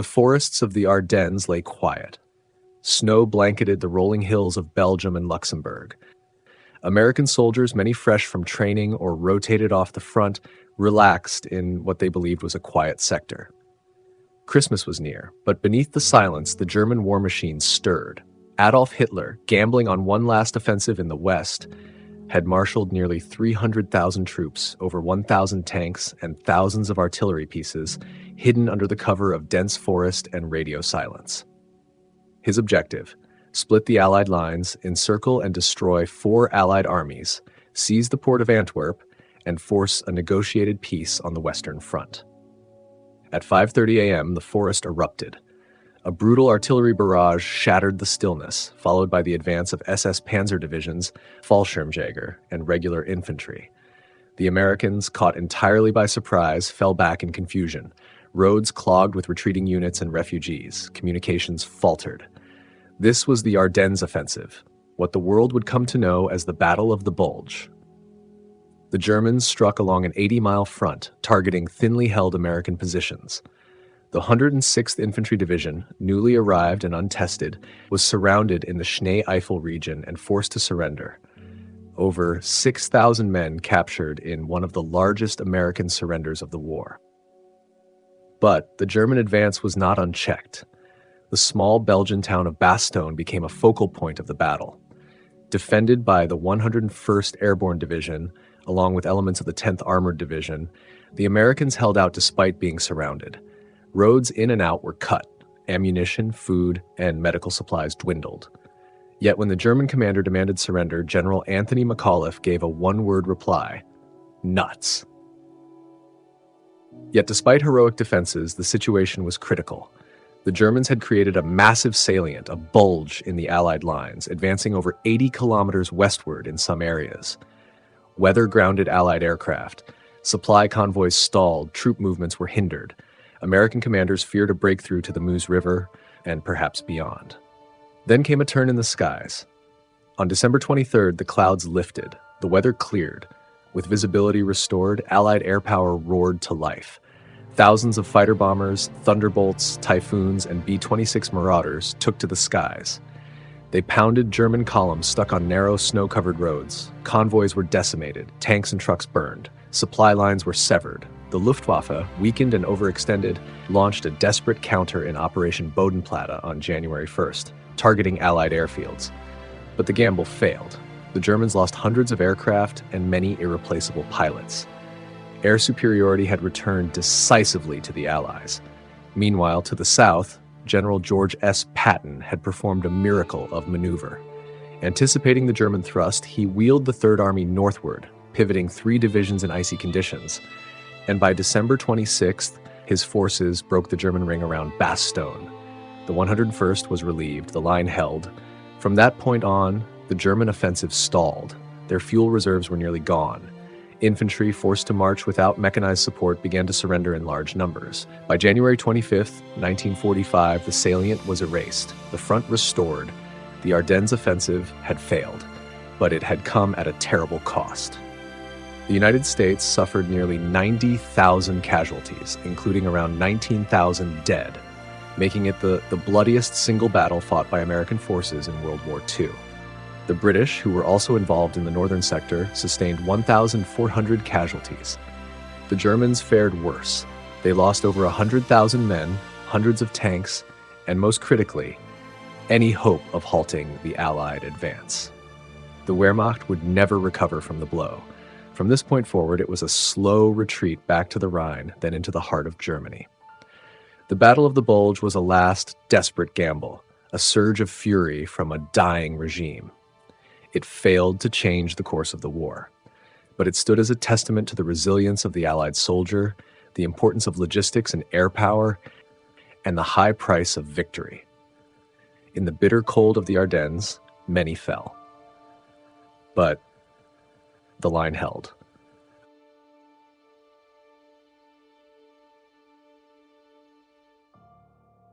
The forests of the Ardennes lay quiet. Snow blanketed the rolling hills of Belgium and Luxembourg. American soldiers, many fresh from training or rotated off the front, relaxed in what they believed was a quiet sector. Christmas was near, but beneath the silence, the German war machine stirred. Adolf Hitler, gambling on one last offensive in the West, had marshaled nearly 300,000 troops, over 1,000 tanks, and thousands of artillery pieces, hidden under the cover of dense forest and radio silence. His objective: split the Allied lines, encircle and destroy 4 Allied armies, seize the port of Antwerp, and force a negotiated peace on the Western Front. At 5:30 a.m., the forest erupted. A brutal artillery barrage shattered the stillness, followed by the advance of SS Panzer divisions, Fallschirmjäger, and regular infantry. The Americans, caught entirely by surprise, fell back in confusion. Roads clogged with retreating units and refugees. Communications faltered. This was the Ardennes offensive, what the world would come to know as the Battle of the Bulge. The Germans struck along an 80-mile front, targeting thinly held American positions. The 106th Infantry Division, newly arrived and untested, was surrounded in the Schnee-Eifel region and forced to surrender. Over 6,000 men captured in one of the largest American surrenders of the war. But the German advance was not unchecked. The small Belgian town of Bastogne became a focal point of the battle. Defended by the 101st Airborne Division, along with elements of the 10th Armored Division, the Americans held out despite being surrounded. Roads in and out were cut. Ammunition, food, and medical supplies dwindled. Yet when the German commander demanded surrender, General Anthony McAuliffe gave a one-word reply: nuts. Yet despite heroic defenses, the situation was critical. The Germans had created a massive salient, a bulge in the Allied lines, advancing over 80 kilometers westward in some areas. Weather-grounded Allied aircraft. Supply convoys stalled, troop movements were hindered. American commanders feared a breakthrough to the Meuse River and perhaps beyond. Then came a turn in the skies. On December 23rd, the clouds lifted, the weather cleared. With visibility restored, Allied air power roared to life. Thousands of fighter bombers, Thunderbolts, Typhoons, and B-26 Marauders took to the skies. They pounded German columns stuck on narrow, snow-covered roads. Convoys were decimated, tanks and trucks burned. Supply lines were severed. The Luftwaffe, weakened and overextended, launched a desperate counter in Operation Bodenplatte on January 1st, targeting Allied airfields. But the gamble failed. The Germans lost hundreds of aircraft and many irreplaceable pilots. Air superiority had returned decisively to the Allies. Meanwhile, to the south, General George S. Patton had performed a miracle of maneuver. Anticipating the German thrust, he wheeled the Third Army northward, pivoting 3 divisions in icy conditions. And by December 26th, his forces broke the German ring around Bastogne. The 101st was relieved, the line held. From that point on, the German offensive stalled. Their fuel reserves were nearly gone. Infantry, forced to march without mechanized support, began to surrender in large numbers. By January 25th, 1945, the salient was erased, the front restored. The Ardennes offensive had failed, but it had come at a terrible cost. The United States suffered nearly 90,000 casualties, including around 19,000 dead, making it the bloodiest single battle fought by American forces in World War II. The British, who were also involved in the northern sector, sustained 1,400 casualties. The Germans fared worse. They lost over 100,000 men, hundreds of tanks, and most critically, any hope of halting the Allied advance. The Wehrmacht would never recover from the blow. From this point forward, it was a slow retreat back to the Rhine, then into the heart of Germany. The Battle of the Bulge was a last, desperate gamble, a surge of fury from a dying regime. It failed to change the course of the war, but it stood as a testament to the resilience of the Allied soldier, the importance of logistics and air power, and the high price of victory. In the bitter cold of the Ardennes, many fell. But the line held.